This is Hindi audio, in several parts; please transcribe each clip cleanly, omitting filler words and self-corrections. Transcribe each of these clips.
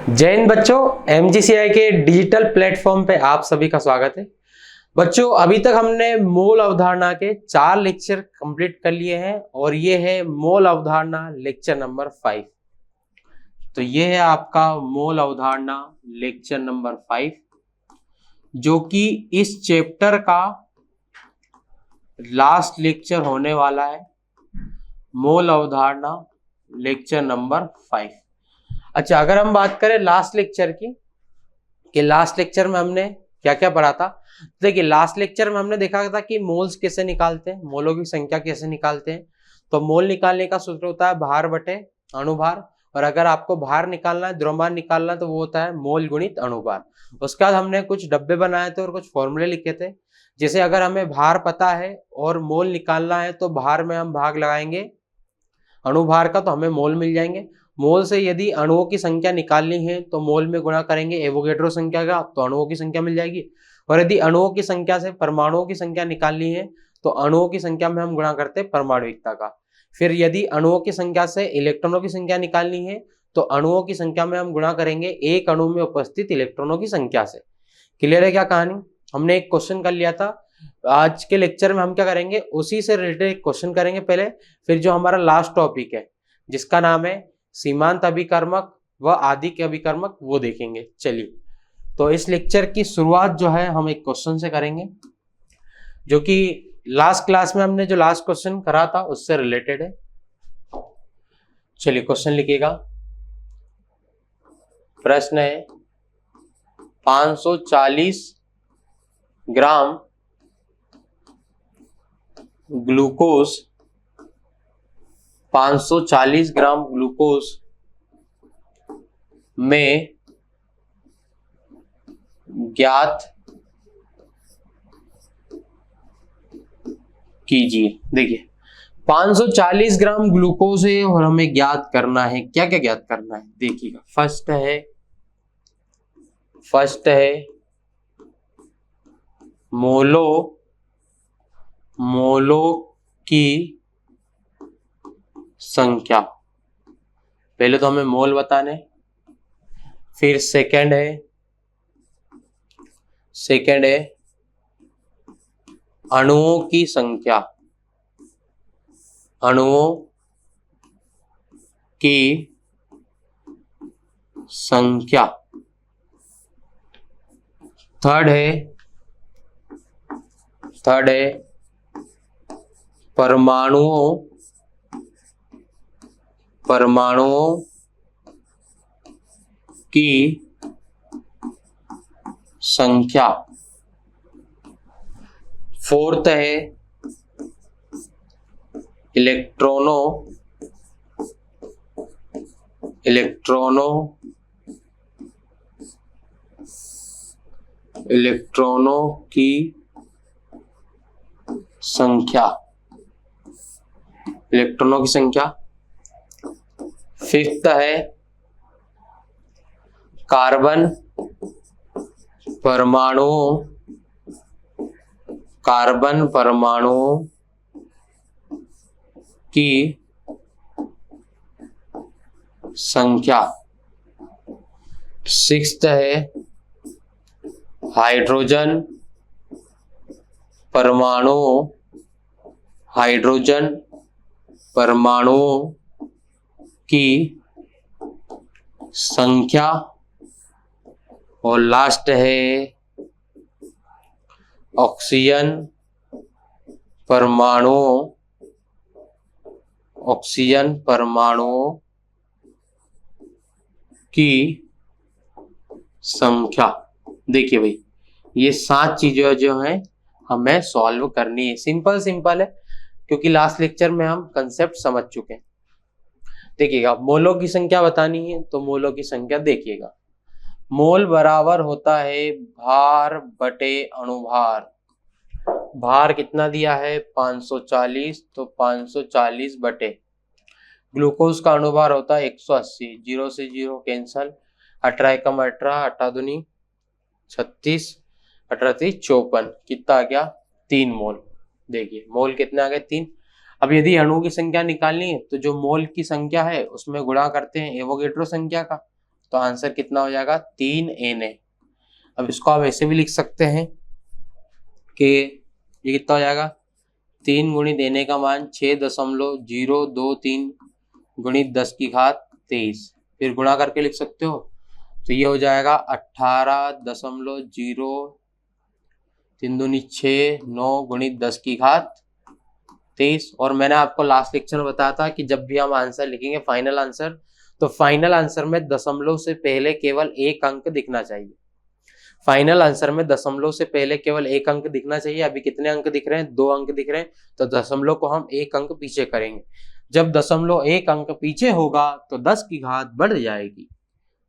जय हिंद बच्चों, MGCI के डिजिटल प्लेटफॉर्म पे आप सभी का स्वागत है। बच्चों, अभी तक हमने मोल अवधारणा के 4 लेक्चर कंप्लीट कर लिए हैं और ये है मोल अवधारणा लेक्चर नंबर 5। तो ये है आपका मोल अवधारणा लेक्चर नंबर 5, जो कि इस चैप्टर का लास्ट लेक्चर होने वाला है। मोल अवधारणा लेक्चर नंबर 5। अच्छा, अगर हम बात करें लास्ट लेक्चर की कि लास्ट लेक्चर में हमने क्या क्या पढ़ा था, देखिए लास्ट लेक्चर में हमने देखा था कि मोल्स कैसे निकालते हैं, मोलों की संख्या कैसे निकालते हैं। तो मोल निकालने का सूत्र होता है भार बटे अणुभार, और अगर आपको भार निकालना है, द्रव्यमान निकालना है, तो वो होता है मोल गुणित अणुभार। उसके बाद हमने कुछ डब्बे बनाए थे और कुछ फॉर्मूले लिखे थे। जैसे अगर हमें भार पता है और मोल निकालना है तो भार में हम भाग लगाएंगे अणुभार का, तो हमें मोल मिल जाएंगे। मोल से यदि अणुओं की संख्या निकालनी है तो मोल में गुणा करेंगे एवोगैड्रो संख्या का, तो अणुओं की संख्या मिल जाएगी। और यदि अणुओं की संख्या से परमाणुओं की संख्या निकालनी है तो अणुओं की संख्या में हम गुणा करते हैं परमाणुिकता का। फिर यदि अणुओं की संख्या से इलेक्ट्रॉनों की संख्या निकालनी है तो अणुओं की संख्या में हम गुणा करेंगे एक अणु में उपस्थित इलेक्ट्रॉनों की संख्या से। क्लियर है क्या कहानी? हमने एक क्वेश्चन कर लिया था। आज के लेक्चर में हम क्या करेंगे, उसी से रिलेटेड एक क्वेश्चन करेंगे पहले, फिर जो हमारा लास्ट टॉपिक है जिसका नाम है सीमांत अभिकर्मक व आदिक अभिकर्मक, वो देखेंगे। चलिए, तो इस लेक्चर की शुरुआत जो है हम एक क्वेश्चन से करेंगे, जो कि लास्ट क्लास में हमने जो लास्ट क्वेश्चन करा था उससे रिलेटेड है। चलिए क्वेश्चन लिखिएगा। प्रश्न है 540 ग्राम ग्लूकोज 540 ग्राम ग्लूकोज में ज्ञात कीजिए। देखिए 540 ग्राम ग्लूकोज है और हमें ज्ञात करना है, क्या क्या ज्ञात करना है देखिएगा। फर्स्ट है मोलो की संख्या। पहले तो हमें मोल बताने। फिर सेकंड है अणुओं की संख्या, अणुओं की संख्या। थर्ड है परमाणुओं की संख्या। फोर्थ है इलेक्ट्रॉनों की संख्या, इलेक्ट्रॉनों की संख्या। फिफ्थ है कार्बन परमाणुओं की संख्या। सिक्स्थ है हाइड्रोजन परमाणुओं की संख्या। और लास्ट है ऑक्सीजन परमाणुओं की संख्या। देखिए भाई, ये 7 चीजें जो हैं हमें सॉल्व करनी है। सिंपल है, क्योंकि लास्ट लेक्चर में हम कंसेप्ट समझ चुके हैं। देखिएगा, मोलों की संख्या बतानी है तो मोलों की संख्या देखिएगा। मोल बराबर होता है भार बटे अणुभार। भार कितना दिया है 540, तो 540 बटे ग्लूकोज का अणुभार होता है 180। 0 से 0 कैंसल, 18 एकम 18, 8 दूनी 36, 18 3 54, कितना आ गया 3 मोल। देखिए मोल कितने आ गए 3। अब यदि अणुओं की संख्या निकालनी है तो जो मोल की संख्या है उसमें गुणा करते हैं एवोगैड्रो संख्या का, तो आंसर कितना हो जाएगा 3 Na। अब इसको आप ऐसे भी लिख सकते हैं कि ये कितना हो जाएगा 3 गुणित Na का मान 6.023 गुणित 10 की घात 23, फिर गुणा करके लिख सकते हो तो ये हो जाएगा 18.0 गुणित 10 की घात 23। और मैंने आपको लास्ट लेक्चर में बताया था कि जब भी हम आंसर लिखेंगे फाइनल आंसर, तो फाइनल आंसर में दशमलव से पहले केवल एक अंक दिखना चाहिए। फाइनल आंसर में दशमलव से पहले केवल एक अंक दिखना चाहिए। अभी कितने अंक दिख रहे हैं? 2 अंक दिख रहे हैं, तो दशमलव को हम एक अंक पीछे करेंगे। जब दशमलव एक अंक पीछे होगा तो 10 की घात बढ़ जाएगी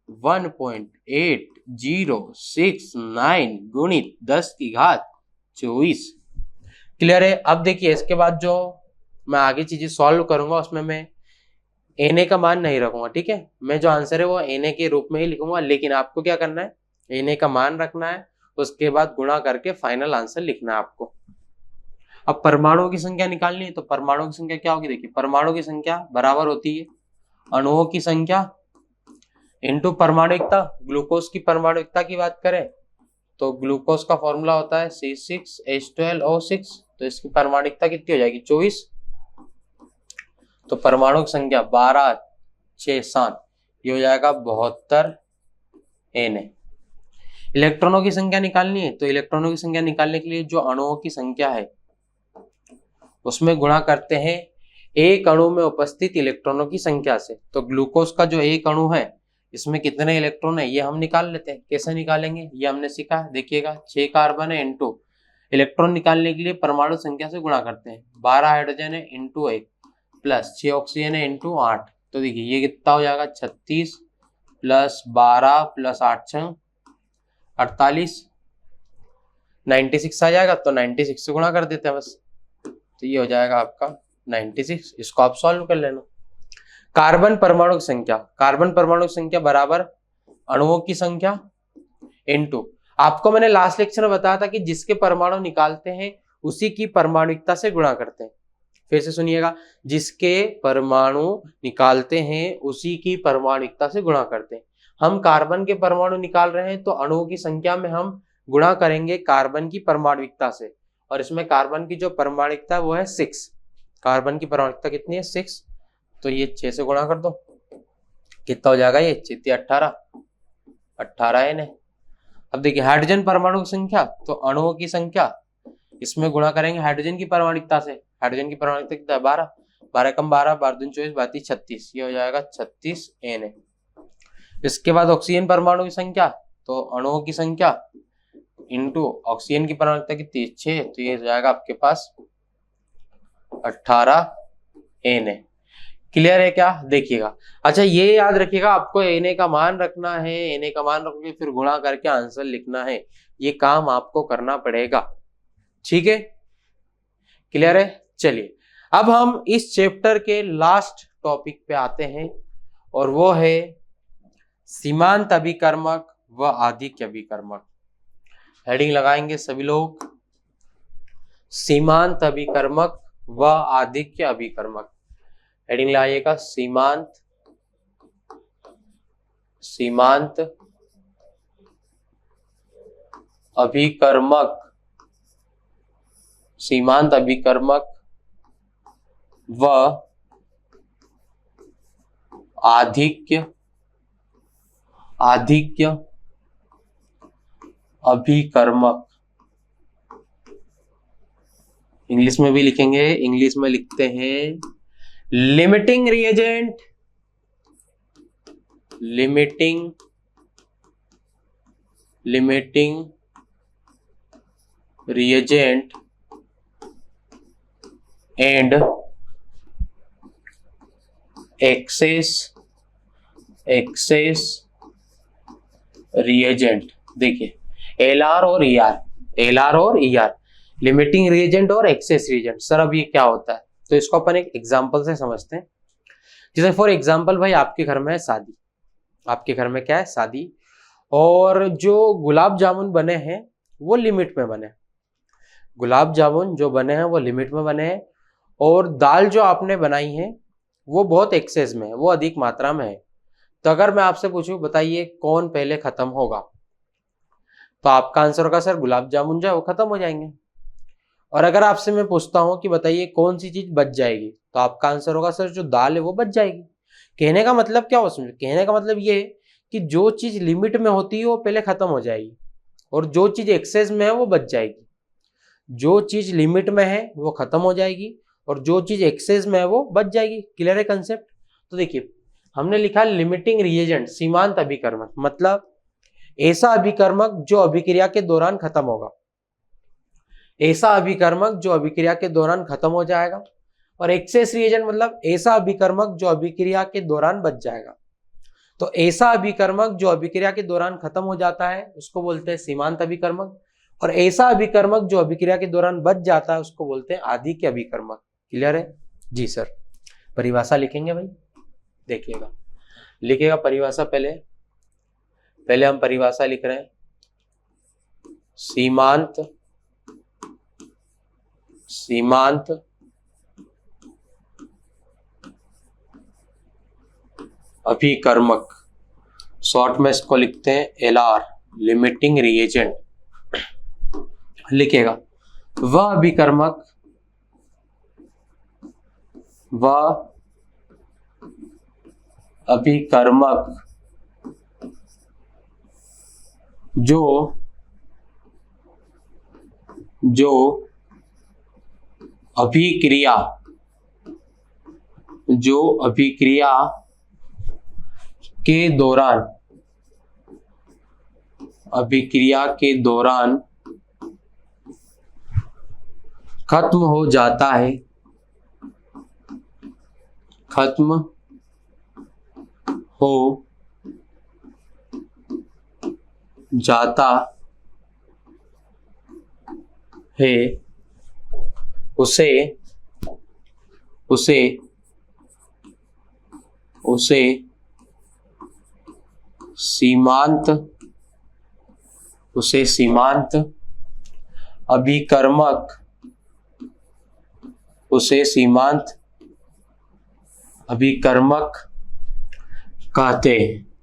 1.8069 गुणित 10 की घात 24। क्लियर है? अब देखिए इसके बाद जो मैं आगे चीजें सॉल्व करूंगा उसमें मैं Na का मान नहीं रखूंगा, ठीक है। मैं जो आंसर है वो Na के रूप में ही लिखूंगा, लेकिन आपको क्या करना है, Na का मान रखना है, उसके बाद गुणा करके फाइनल आंसर लिखना है आपको। अब परमाणुओं की संख्या निकालनी है, तो परमाणुओं की संख्या क्या होगी? देखिए परमाणु की संख्या बराबर होती है अणुओं की संख्या इनटू परमाणुकता। ग्लूकोज की परमाणुकता की बात करें तो ग्लूकोज का फॉर्मूला होता है C6H12O6, तो इसकी परमाणुकता कितनी हो जाएगी 24। तो परमाणु की संख्या 12, 6, 7, ये हो जाएगा 72 Na। इलेक्ट्रॉनों की संख्या निकालनी है, तो इलेक्ट्रॉनों की संख्या निकालने के लिए जो अणुओं की संख्या है उसमें गुणा करते हैं एक अणु में उपस्थित इलेक्ट्रॉनों की संख्या से। तो ग्लूकोज का जो एक अणु है इसमें कितने इलेक्ट्रॉन है ये हम निकाल लेते हैं। कैसे निकालेंगे ये हमने सीखा है, देखिएगा 6 कार्बन है इंटू इलेक्ट्रॉन निकालने के लिए परमाणु संख्या से गुणा करते हैं। 12 हाइड्रोजन है इंटू 1 प्लस 6 ऑक्सीजन है इंटू 8, तो देखिए ये कितना हो जाएगा 36 प्लस 12 प्लस 8 6 48, 96 आ जाएगा। तो 96 से गुणा कर देते हैं बस, तो ये हो जाएगा आपका 96। इसको आप सॉल्व कर लेना। कार्बन परमाणु की संख्या, कार्बन परमाणु की संख्या बराबर अणुओं की संख्या इंटू, आपको मैंने लास्ट लेक्चर में बताया था कि जिसके परमाणु निकालते हैं उसी की परमाणुकता से गुणा करते हैं। फिर से सुनिएगा, जिसके परमाणु निकालते हैं उसी की परमाणुकता से गुणा करते हैं। हम कार्बन के परमाणु निकाल रहे हैं तो अणुओं की संख्या में हम गुणा करेंगे कार्बन की परमाणुकता से, और इसमें कार्बन की जो परमाणुकता वो है 6। कार्बन की परमाणुकता कितनी है 6, तो ये 6 से गुणा कर दो, कितना हो जाएगा ये 6 18 Na। अब देखिए हाइड्रोजन परमाणु की संख्या, तो अणुओं की संख्या इसमें गुणा करेंगे हाइड्रोजन की परमाणुकता से। हाइड्रोजन की परमाणुकता कितना है 12, 12 कम 12 12 दूनी 24 32 36, ये हो जाएगा 36 Na। इसके बाद ऑक्सीजन परमाणु की संख्या, तो अणुओं की संख्या इंटू ऑक्सीजन की परमाणुकता कितनी 6, तो ये हो जाएगा आपके पास 18 Na। क्लियर है क्या? देखिएगा, अच्छा ये याद रखिएगा आपको Na का मान रखना है, Na का मान रख के फिर गुणा करके आंसर लिखना है, ये काम आपको करना पड़ेगा, ठीक है। क्लियर है? चलिए अब हम इस चैप्टर के लास्ट टॉपिक पे आते हैं और वो है सीमांत अभिकर्मक व आधिक्य अभिकर्मक। हेडिंग लगाएंगे सभी लोग, सीमांत अभिकर्मक व आधिक्य अभिकर्मक। हेडिंग लाइएगा सीमांत अभिकर्मक, सीमांत अभिकर्मक व आधिक्य अभिकर्मक। इंग्लिश में भी लिखेंगे, इंग्लिश में लिखते हैं limiting reagent, limiting reagent and access reagent. देखिए LR और ER, लिमिटिंग रिएजेंट और एक्सेस रिएजेंट। सर अब ये क्या होता है, तो इसको अपन एक एग्जांपल से समझते हैं। जैसे फॉर एग्जांपल भाई आपके घर में है शादी, आपके घर में क्या है शादी, और जो गुलाब जामुन बने हैं वो लिमिट में बने, गुलाब जामुन जो बने हैं वो लिमिट में बने हैं, और दाल जो आपने बनाई है वो बहुत एक्सेस में है, वो अधिक मात्रा में है। तो अगर मैं आपसे पूछूं बताइए कौन पहले खत्म होगा, तो आपका आंसर होगा सर गुलाब जामुन जो है वो खत्म हो जाएंगे। और अगर आपसे मैं पूछता हूं कि बताइए कौन सी चीज बच जाएगी, तो आपका आंसर होगा सर जो दाल है वो बच जाएगी। कहने का मतलब क्या हो, समझो, कहने का मतलब ये है कि जो चीज लिमिट में होती है वो पहले खत्म हो जाएगी और जो चीज एक्सेस में है वो बच जाएगी। जो चीज लिमिट में है वो खत्म हो जाएगी और जो चीज एक्सेस में है वो बच जाएगी। क्लियर है कंसेप्ट? तो देखिए हमने लिखा लिमिटिंग रिएजेंट, सीमांत अभिकर्मक, मतलब ऐसा अभिकर्मक जो अभिक्रिया के दौरान खत्म होगा, ऐसा अभिकर्मक जो अभिक्रिया के दौरान खत्म हो जाएगा। और एक्सेस रिएजेंट मतलब ऐसा अभिकर्मक जो अभिक्रिया के दौरान बच जाएगा। तो ऐसा अभिकर्मक जो अभिक्रिया के दौरान खत्म हो जाता है उसको बोलते हैं सीमांत अभिकर्मक, और ऐसा अभिकर्मक जो अभिक्रिया के दौरान बच जाता है उसको बोलते हैं आदिक्य अभिकर्मक। क्लियर है? जी सर। परिभाषा लिखेंगे भाई, देखिएगा, लिखेगा परिभाषा। पहले हम परिभाषा लिख रहे हैं, सीमांत अभिकर्मक, शॉर्ट में इसको लिखते हैं LR, लिमिटिंग रिएजेंट। लिखेगा वह अभिकर्मक जो अभिक्रिया के दौरान खत्म हो जाता है, उसे सीमांत अभिकर्मक कहते हैं।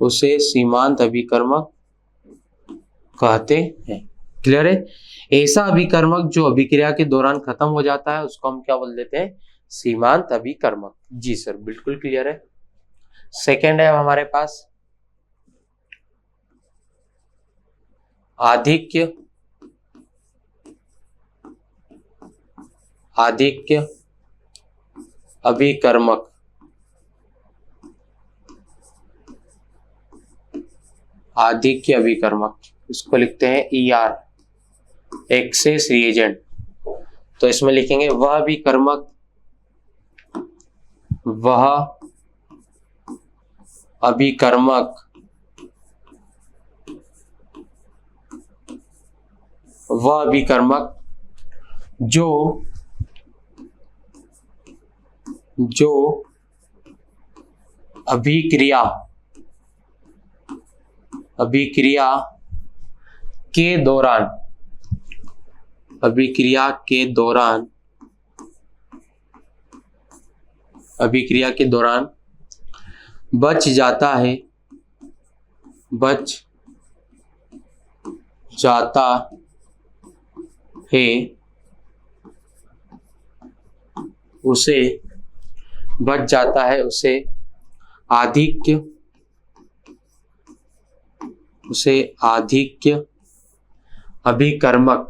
उसे सीमांत अभिकर्मक कहते हैं। क्लियर है? ऐसा अभिकर्मक जो अभिक्रिया के दौरान खत्म हो जाता है उसको हम क्या बोल देते हैं? सीमांत अभिकर्मक। जी सर, बिल्कुल क्लियर है। सेकेंड है हमारे पास आधिक्य अभिकर्मक। आधिक्य अभिकर्मक, इसको लिखते हैं ER, एक्सेस रिएजेंट। तो इसमें लिखेंगे वह अभिकर्मक जो अभिक्रिया के दौरान बच जाता है उसे आधिक्य अभिकर्मक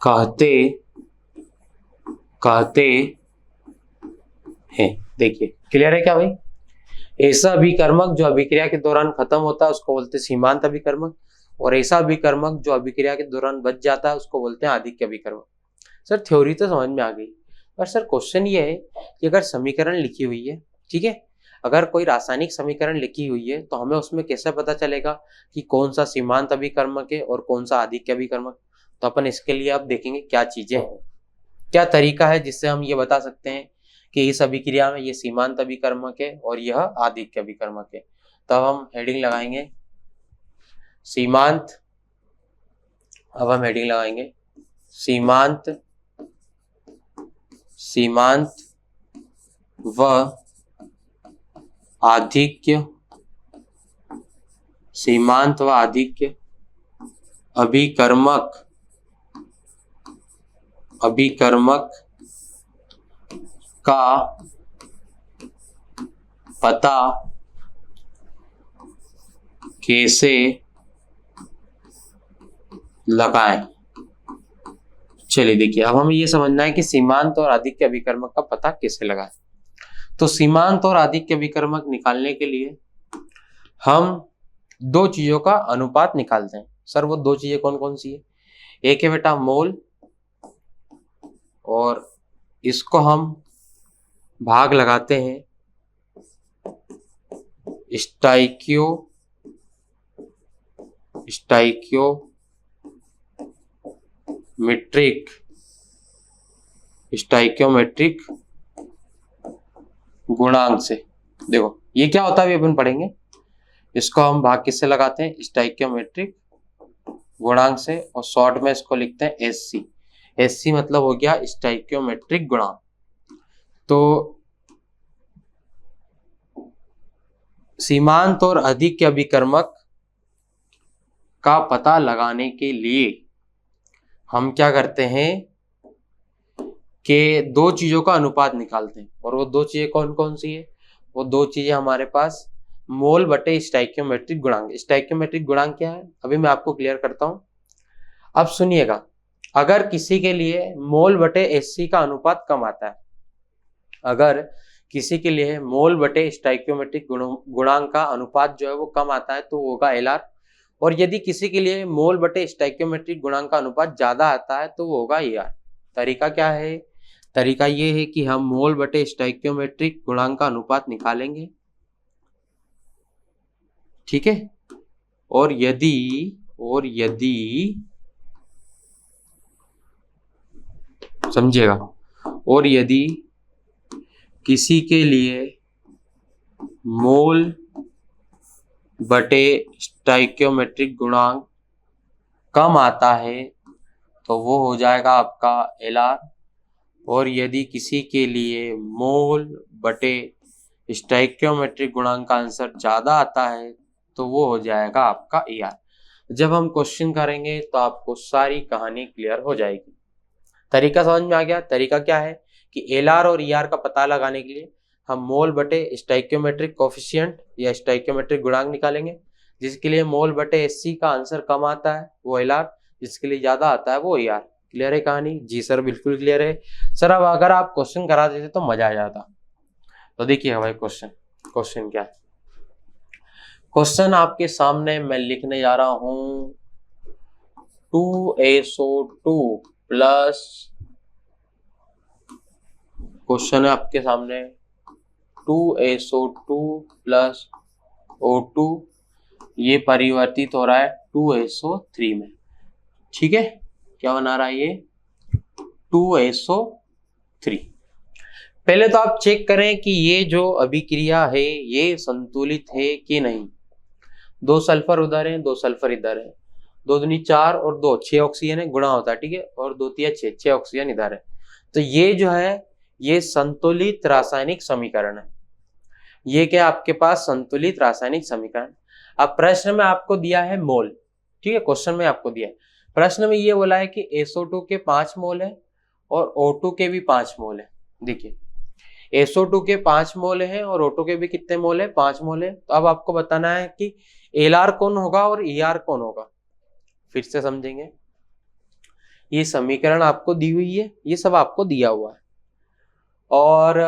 कहते हैं। देखिए क्लियर है क्या भाई? ऐसा अभिकर्मक जो अभिक्रिया के दौरान खत्म होता है उसको बोलते हैं सीमांत अभिकर्मक, और ऐसा अभिकर्मक जो अभिक्रिया के दौरान बच जाता है उसको बोलते हैं आधिक्य अभिकर्मक। सर थ्योरी तो समझ में आ गई, पर सर क्वेश्चन ये है कि अगर समीकरण लिखी हुई है, ठीक है, अगर कोई रासायनिक समीकरण लिखी हुई है तो हमें उसमें कैसे पता चलेगा कि कौन सा सीमांत अभिकर्मक है और कौन सा आधिक्य अभिकर्मक? तो अपन इसके लिए अब देखेंगे क्या चीजें हैं, क्या तरीका है जिससे हम ये बता सकते हैं कि इस अभिक्रिया में ये सीमांत अभिकर्मक है और यह आधिक्य अभिकर्मक है। तब हम हेडिंग लगाएंगे सीमांत अब हम हेडिंग लगाएंगे सीमांत व आधिक्य, सीमांत व आधिक्य अभिकर्मक का पता कैसे लगाएं। चलिए देखिए, अब हमें ये समझना है कि सीमांत और आधिक्य अभिकर्मक का पता कैसे लगाएं। तो सीमांत और आधिक्य अभिकर्मक निकालने के लिए हम दो चीजों का अनुपात निकालते हैं। सर वो दो चीजें कौन कौन सी है? एक है बेटा मोल, और इसको हम भाग लगाते हैं स्टाइक्योमेट्रिक गुणांक से। देखो ये क्या होता है अभी अपन पढ़ेंगे। इसको हम भाग किससे लगाते हैं? स्टाइक्योमेट्रिक गुणांक से, और शॉर्ट में इसको लिखते हैं एससी। एससी मतलब हो गया स्टाइक्योमेट्रिक गुणांक। तो सीमांत और आधिक्य अभिकर्मक का पता लगाने के लिए हम क्या करते हैं कि दो चीजों का अनुपात निकालते हैं। और वो दो चीजें कौन कौन सी है? वो दो चीजें हमारे पास मोल बटे स्टाइक्योमेट्रिक गुणांक। स्टाइक्योमेट्रिक गुणांक क्या है अभी मैं आपको क्लियर करता हूं। अब सुनिएगा, अगर किसी के लिए मोल बटे एससी का अनुपात कम आता है, अगर किसी के लिए मोल बटे स्टाइक्योमेट्रिक गुणांक का अनुपात जो है वो कम आता है तो वो होगा एलआर। और यदि किसी के लिए मोल बटे स्टाइक्योमेट्रिक गुणांक का अनुपात ज्यादा आता है तो वो होगा एआर। तरीका क्या है? तरीका ये है कि हम मोल बटे स्टाइक्योमेट्रिक गुणांक का अनुपात निकालेंगे, ठीक है। और यदि समझिएगा, और यदि किसी के लिए मोल बटे स्टाइक्योमेट्रिक गुणांक कम आता है तो वो हो जाएगा आपका एलआर। और यदि किसी के लिए मोल बटे स्टाइक्योमेट्रिक गुणांक का आंसर ज्यादा आता है तो वो हो जाएगा आपका ईआर। जब हम क्वेश्चन करेंगे तो आपको सारी कहानी क्लियर हो जाएगी। तरीका समझ में आ गया? तरीका क्या है कि एलआर और ईआर का पता लगाने के लिए हम मोल बटे स्टाइक्योमेट्रिक कोफिशिएंट या स्टाइक्योमेट्रिक गुणांक निकालेंगे। जिसके लिए मोल बटे एससी का आंसर कम आता है वो एलआर, जिसके लिए ज्यादा आता है वो ईआर। क्लियर है कहानी? जी सर बिल्कुल क्लियर है सर। अब अगर आप क्वेश्चन करा देते तो मजा आ जाता। तो देखिए भाई क्वेश्चन क्या है। क्वेश्चन आपके सामने मैं लिखने जा रहा हूं 2SO2 प्लस, क्वेश्चन है आपके सामने 2SO2 प्लस O2, ये परिवर्तित हो रहा है 2SO3 में, ठीक है। क्या बना रहा है ये? 2SO3। पहले तो आप चेक करें कि ये जो अभिक्रिया है ये संतुलित है कि नहीं। 2 सल्फर उधर है, 2 सल्फर इधर है, 2 दूनी 4 और 2 6 ऑक्सीजन है, गुणा होता है, ठीक है। और 2 तिया 6 ऑक्सीजन इधर है। तो ये जो है ये संतुलित रासायनिक समीकरण है। ये क्या आपके पास? संतुलित रासायनिक समीकरण। अब प्रश्न में आपको दिया है मोल, ठीक है। क्वेश्चन में आपको दिया है, प्रश्न में ये बोला है कि SO2 के 5 मोल है और O2 के भी 5 मोल है। देखिए SO2 के 5 मोल है और O2 के भी कितने मोल है? 5 मोल है। तो अब आपको बताना है कि एलआर कौन होगा और ईआर कौन होगा। फिर से समझेंगे, ये समीकरण आपको दी हुई है, ये सब आपको दिया हुआ है, और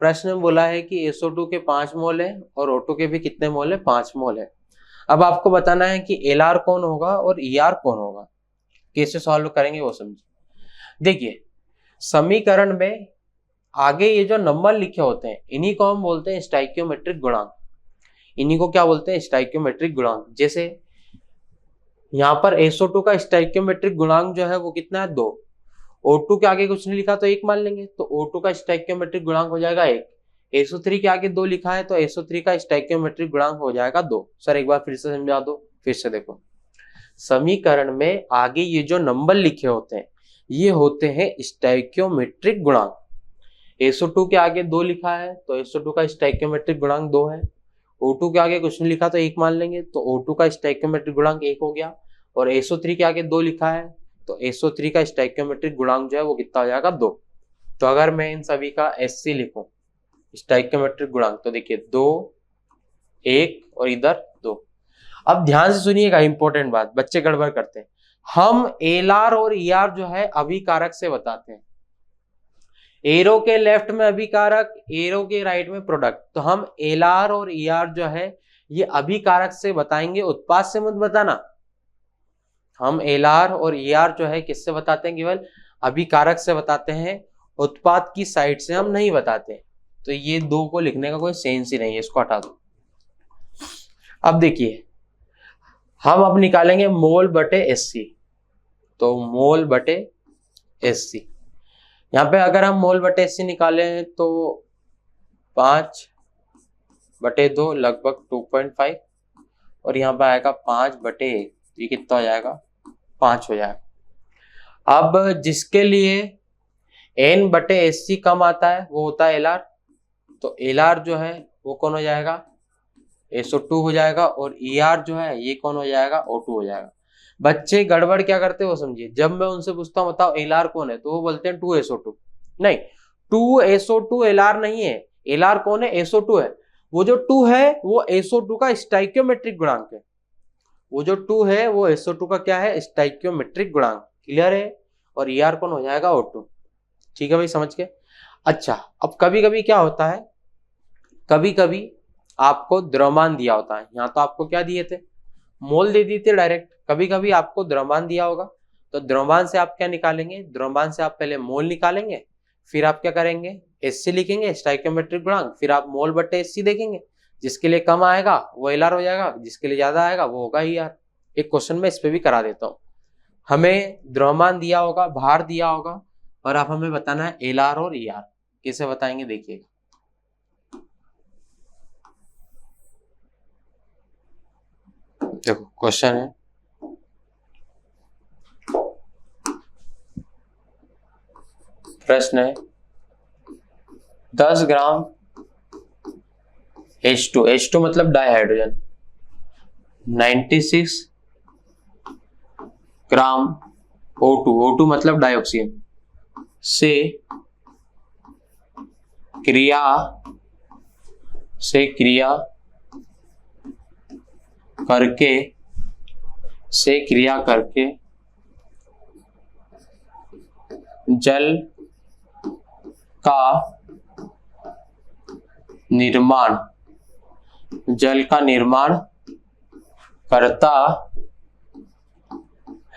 प्रश्न में बोला है कि SO2 के 5 मोल है और O2 के भी कितने मोल है? 5 मोल है। अब आपको बताना है कि एलआर कौन होगा और ईआर कौन होगा। कैसे सॉल्व करेंगे वो समझिए। देखिए समीकरण में आगे ये जो नंबर लिखे होते हैं इन्हीं को हम बोलते हैं स्टाइक्योमेट्रिक गुणांक। इन्हीं को क्या बोलते हैं? स्टाइक्योमेट्रिक गुणांक। जैसे यहाँ पर SO2 का स्टाइक्योमेट्रिक गुणांक जो है वो कितना है? 2। O2 के आगे कुछ नहीं लिखा तो 1 मान लेंगे, तो O2 का स्टाइक्योमेट्रिक गुणांक हो जाएगा 1। SO3 के आगे 2 लिखा है तो SO3 का स्टाइक्योमेट्रिक गुणांक हो जाएगा 2। सर एक बार फिर से समझा दो, फिर से देखो। समीकरण में आगे ये जो नंबर लिखे होते हैं ये होते हैं स्टोइकियोमेट्रिक गुणांक। SO2 के आगे 2 लिखा है तो SO2 का स्टोइकियोमेट्रिक गुणांक 2 है। O2 के आगे कुछ नहीं लिखा तो 1 मान लेंगे तो O2 का स्टोइकियोमेट्रिक गुणांक 1 हो गया। और SO3 के आगे 2 लिखा है तो SO3 का स्टोइकियोमेट्रिक गुणांक जो है वो कितना हो जाएगा 2। तो अगर मैं इन सभी का SC लिखूं स्टोइकियोमेट्रिक गुणांक तो देखिए 2 1 और इधर 2। अब ध्यान से सुनिएगा, इंपॉर्टेंट बात, बच्चे गड़बड़ करते हैं। हम LR और ER जो है अभिकारक से बताते हैं। एरो के लेफ्ट में अभिकारक, एरो के राइट में प्रोडक्ट। तो हम LR और ER जो है ये अभिकारक से बताएंगे, उत्पाद से मत बताना। हम LR और ER जो है किससे बताते हैं? केवल अभिकारक से बताते हैं, उत्पाद की साइड से हम नहीं बताते। तो ये 2 को लिखने का कोई सेंस ही नहीं है, इसको हटा दो। अब देखिए हम अब निकालेंगे मोल बटे SC। तो मोल बटे SC, यहाँ पे अगर हम मोल बटे SC निकालें तो 5/2 लगभग 2.5 और यहाँ पे आएगा 5/1, ये कितना हो जाएगा? 5 हो जाएगा। अब जिसके लिए N/SC कम आता है वो होता है LR। तो LR जो है वो कौन हो जाएगा? SO2 हो जाएगा। और ER जो है ये कौन हो जाएगा? O2 हो जाएगा। बच्चे गड़बड़ क्या करते हो समझिए, जब मैं उनसे पूछता हूँ बताओ LR कौन है तो वो बोलते हैं 2SO2। नहीं, 2SO2 LR नहीं है। LR कौन है? SO2 है। वो जो 2 है वो SO2 का स्टोइकियोमेट्रिक गुणांक है। वो जो 2 है वो SO2 का क्या है? स्टोइकियोमेट्रिक गुणांक। क्लियर है? और ER कौन हो जाएगा? O2। ठीक है भाई, समझ के? अच्छा, अब कभी कभी क्या होता है, कभी कभी आपको द्रव्यमान दिया होता है। यहाँ तो आपको क्या दिए थे? मोल दे दी थी डायरेक्ट। कभी कभी आपको द्रव्यमान दिया होगा तो द्रव्यमान से आप क्या निकालेंगे? द्रव्यमान से आप पहले मोल निकालेंगे, फिर आप क्या करेंगे? SC लिखेंगे स्टोइकियोमेट्रिक गुणांक, फिर आप मोल बटे SC देखेंगे। जिसके लिए कम आएगा वो LR हो जाएगा, जिसके लिए ज्यादा आएगा वो होगा ER। एक क्वेश्चन में इस पे भी करा देता हूँ। हमें द्रव्यमान दिया होगा, भार दिया होगा और आप हमें बताना है LR और ER। कैसे बताएंगे देखिएगा। देखो क्वेश्चन है, प्रश्न है 10 ग्राम H2 मतलब डाइहाइड्रोजन, 96 ग्राम O2 मतलब डाइऑक्सीजन से क्रिया करके जल का निर्माण करता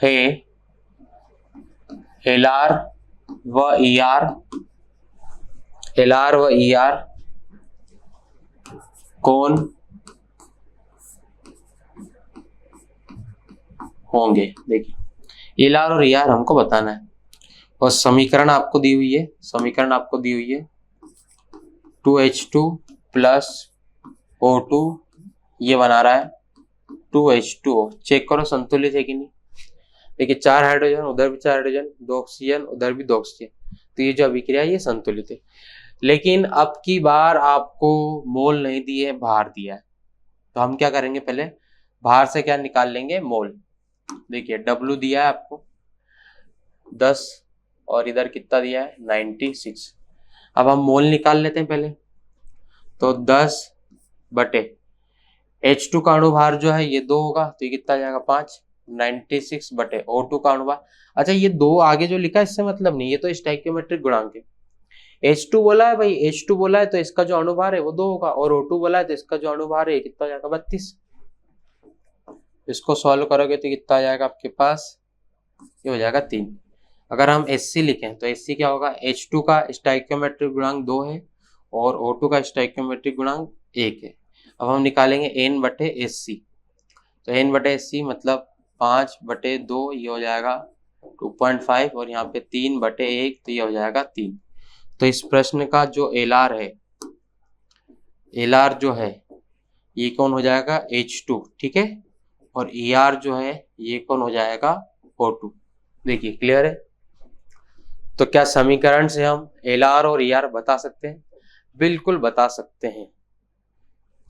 है LR व ER कौन होंगे। देखिए LR और ER हमको बताना है और समीकरण आपको दी हुई है। 2H2 प्लस O2 ये बना रहा है 2H2O। चेक करो संतुलित है कि नहीं। देखिए 4 हाइड्रोजन, उधर भी 4 हाइड्रोजन, 2 ऑक्सीजन, उधर भी 2 ऑक्सीजन, तो ये जो अभिक्रिया ये संतुलित है। लेकिन अब की बार आपको मोल नहीं दिए, भार दिया है। तो हम क्या करेंगे, पहले भार से क्या निकाल लेंगे? मोल। देखिए W दिया है आपको 10 और इधर कितना दिया है? 96। अब हम मोल निकाल लेते हैं पहले। तो 10 बटे H2 का अणुभार जो है ये 2 होगा तो ये कितना जाएगा? 5। 96 बटे O2 का अणुभार। अच्छा, ये 2 आगे जो लिखा है इससे मतलब नहीं, ये तो स्टोइकियोमेट्रिक गुणांक है। H2 बोला है भाई, H2 बोला है तो इसका जो अणुभार है वो 2 होगा और O2 बोला है तो इसका जो अणुभार है कितना जाएगा? 32। इसको सॉल्व करोगे तो कितना आ जाएगा आपके पास? ये हो जाएगा 3। अगर हम SC लिखें तो SC क्या होगा? H2 का स्टोइकियोमेट्रिक गुणांक 2 है और O2 का स्टोइकियोमेट्रिक गुणांक 1 है। अब हम निकालेंगे N/SC। तो N/SC मतलब 5/2, ये हो जाएगा 2.5 और यहाँ पे 3/1 तो ये हो जाएगा 3। तो इस प्रश्न का जो LR है, LR जो है ये कौन हो जाएगा? H2, ठीक है। और ER जो है ये कौन हो जाएगा O2। देखिए क्लियर है। तो क्या समीकरण से हम LR और ER बता सकते हैं? बिल्कुल बता सकते हैं।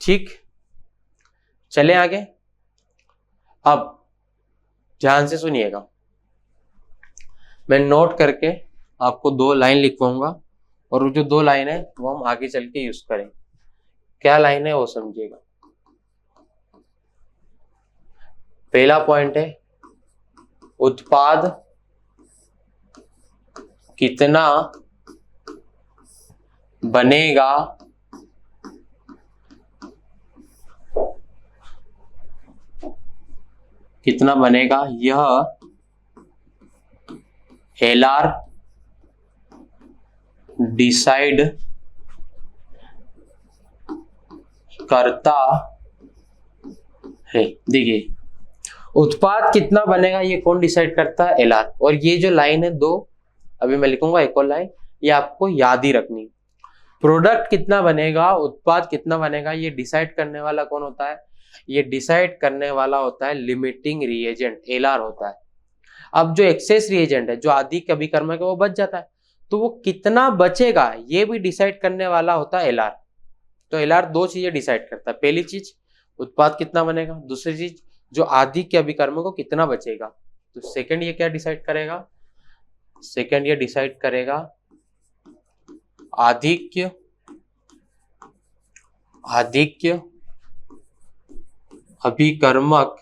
ठीक, चले आगे। अब ध्यान से सुनिएगा, मैं नोट करके आपको 2 लाइन लिखवाऊंगा और वो जो 2 लाइन है वो हम आगे चल के यूज करें। क्या लाइन है वो समझिएगा। पहला पॉइंट है उत्पाद कितना बनेगा यह LR डिसाइड करता है। देखिए उत्पाद कितना बनेगा ये कौन डिसाइड करता है? LR। और ये जो लाइन है 2, अभी मैं लिखूंगा एक और लाइन, ये आपको याद ही रखनी। प्रोडक्ट कितना बनेगा, उत्पाद कितना बनेगा, ये डिसाइड करने वाला कौन होता है? ये डिसाइड करने वाला होता है लिमिटिंग रिएजेंट, LR होता है। अब जो एक्सेस रिएजेंट है, जो आदि के अभिकर्मक है, वो बच जाता है, तो वो कितना बचेगा ये भी डिसाइड करने वाला होता है LR। तो LR 2 चीजें डिसाइड करता है। पहली चीज उत्पाद कितना बनेगा, दूसरी चीज जो आदि के अभिकर्मक को कितना बचेगा। तो सेकंड ये क्या डिसाइड करेगा? सेकंड ये डिसाइड करेगा आधिक्य अभिकर्मक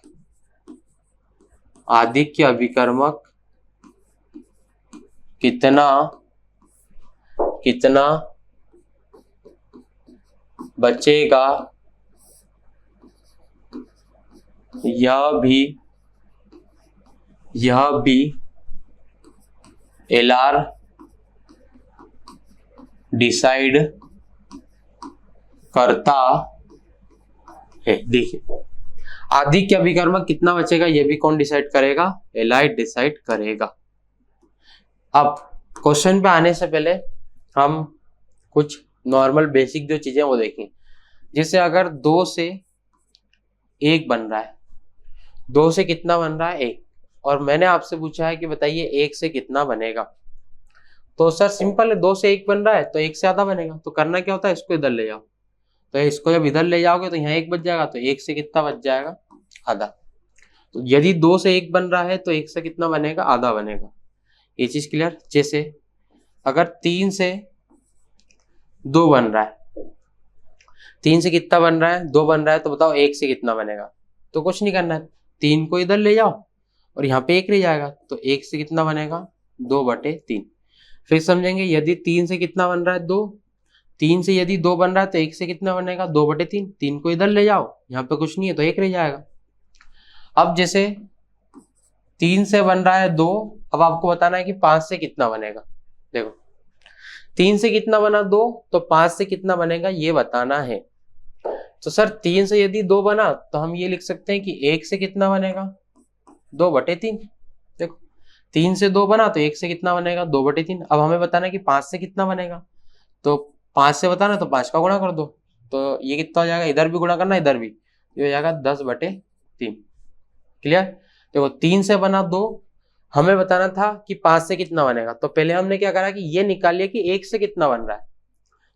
कितना बचेगा, यह भी LR डिसाइड करता है। देखिए आदि के अभिकर्मक कितना बचेगा ये भी कौन डिसाइड करेगा? LI डिसाइड करेगा। अब क्वेश्चन पे आने से पहले हम कुछ नॉर्मल बेसिक जो चीजें वो देखें। जैसे अगर 2 से 1 बन रहा है, 2 से कितना बन रहा है? 1। और मैंने आपसे पूछा है कि बताइए 1 से कितना बनेगा। तो सर सिंपल है, 2 से 1 बन रहा है तो 1 से आधा बनेगा। तो करना क्या होता है, इसको इधर ले जाओ। तो इसको जब इधर ले जाओगे तो यहाँ 1 बच जाएगा, तो 1 से कितना बच जाएगा? आधा। तो यदि 2 से 1 बन रहा है तो 1 से कितना बनेगा? आधा बनेगा। ये चीज क्लियर। जैसे अगर 3 से 2 बन रहा है, 3 से कितना बन रहा है? 2 बन रहा है, तो बताओ 1 से कितना बनेगा? तो कुछ नहीं करना है, 3 को इधर ले जाओ और यहाँ पे 1 रह जाएगा, तो 1 से कितना बनेगा? 2/3। फिर समझेंगे यदि 3 से कितना बन रहा है? 2। 3 से यदि 2 बन रहा है तो 1 से कितना बनेगा? 2/3। 3 को इधर ले जाओ, यहाँ पे कुछ नहीं है तो 1 रह जाएगा। अब जैसे 3 से बन रहा है 2, अब आपको बताना है कि 5 से कितना बनेगा। देखो 3 से कितना बना? 2, तो 5 से कितना बनेगा ये बताना है। तो सर 3 से यदि 2 बना तो हम ये लिख सकते हैं कि 1 से कितना बनेगा? 2/3। देखो 3 से 2 बना तो 1 से कितना बनेगा? 2/3। अब हमें बताना है कि 5 से कितना बनेगा, तो 5 से बताना तो 5 का गुणा कर दो, तो ये कितना हो जाएगा? इधर भी गुणा करना, इधर भी, ये हो जाएगा 10/3। क्लियर। देखो 3 से बना 2, हमें बताना था कि 5 से कितना बनेगा, तो पहले हमने क्या करा कि ये निकाल लिया कि 1 से कितना बन रहा है।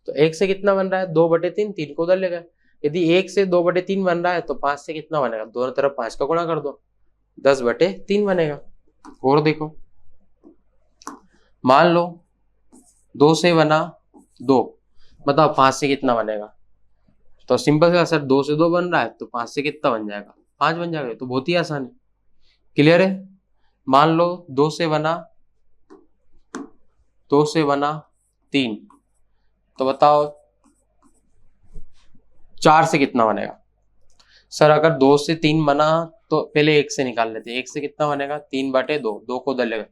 तो 1 से कितना बन रहा है? 2/3। 3 को उधर ले गए। यदि 1 से 2/3 बन रहा है तो 5 से कितना बनेगा? दोनों तरफ 5 का गुणा कर दो, 10/3 बनेगा। और देखो मान लो 2 से बना 2, बताओ 5 से कितना बनेगा? तो सिंपल सा सर 2 से 2 बन रहा है तो 5 से कितना बन जाएगा? 5 बन जाएगा। तो बहुत ही आसान है। क्लियर है। मान लो 2 से बना 3, तो बताओ 4 से कितना बनेगा? सर अगर 2 से 3 बना तो पहले 1 से निकाल लेते हैं। 1 से कितना बनेगा? 3/2, 2 को उधर लेगा।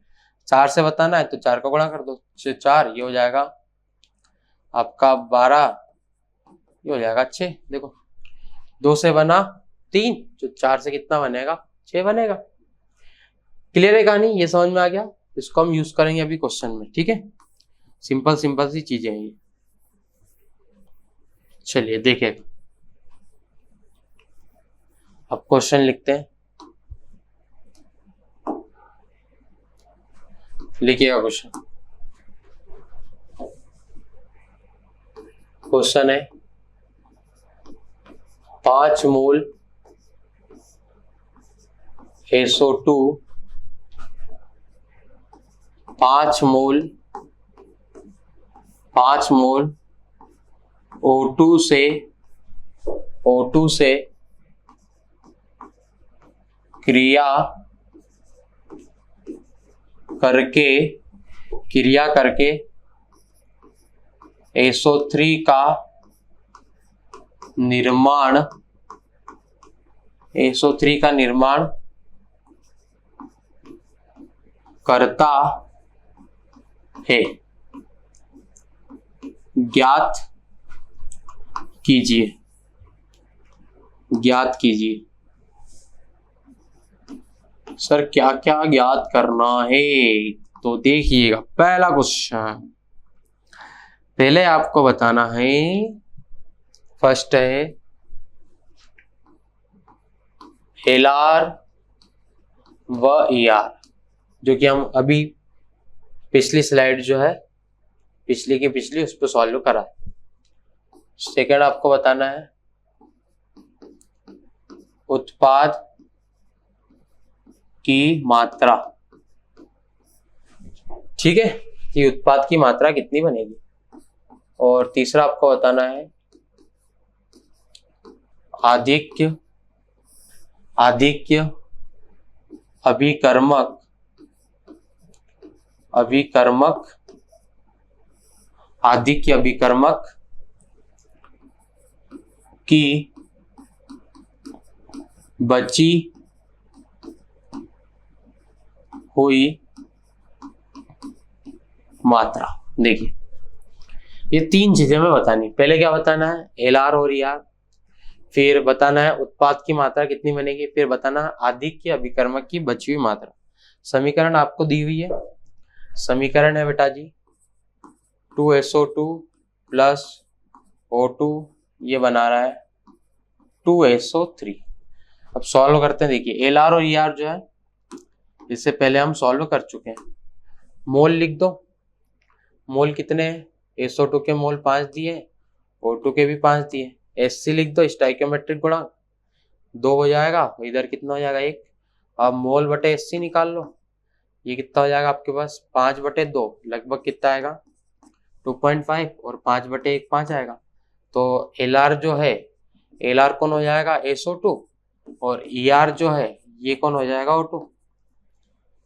4 से बताना है तो 4 का गुणा कर दो, 4, ये हो जाएगा आपका 12, ये हो जाएगा 6। देखो 2 से बना 3, तो 4 से कितना बनेगा? 6 बनेगा। क्लियर है कहानी? ये समझ में आ गया। इसको हम यूज करेंगे अभी क्वेश्चन में। ठीक है, सिंपल सी चीजें हैं ये। चलिए देखें, अब क्वेश्चन लिखते हैं। लिखिएगा क्वेश्चन है 5 मोल SO2 5 मोल O2 से क्रिया करके SO3 का निर्माण करता है, ज्ञात कीजिए। सर क्या क्या ज्ञात करना है? तो देखिएगा, पहला क्वेश्चन पहले आपको बताना है, फर्स्ट है LR व ER, जो कि हम अभी पिछली स्लाइड जो है पिछली उस पर सॉल्व करा है। सेकंड आपको बताना है उत्पाद की मात्रा, ठीक है, कि उत्पाद की मात्रा कितनी बनेगी। और तीसरा आपको बताना है आधिक्य अभिकर्मक की बची हुई मात्रा। देखिए, ये 3 चीजें हमें बतानी। पहले क्या बताना है? LR और ER, फिर बताना है उत्पाद की मात्रा कितनी बनेगी, फिर बताना है आधिक्य अभिकर्मक की बची हुई मात्रा। समीकरण आपको दी हुई है, समीकरण है बेटा जी 2SO2 प्लस O2, ये बना रहा है 2SO3। अब सॉल्व करते हैं। देखिए LR और ER जो है इससे पहले हम सॉल्व कर चुके हैं। मोल लिख दो, मोल कितने हैं? SO2 के मोल 5 दिए, O2 के भी 5 दिए। SC लिख दो, स्टोइकियोमेट्रिक गुणांक 2 हो जाएगा, इधर कितना हो जाएगा 1। अब मोल बटे SC निकाल लो, ये कितना हो जाएगा आपके पास 5/2, लगभग कितना आएगा 2.5, और 5/1 5 आएगा। तो LR जो है, LR कौन हो जाएगा SO2, और ER जो है ये कौन हो जाएगा O2।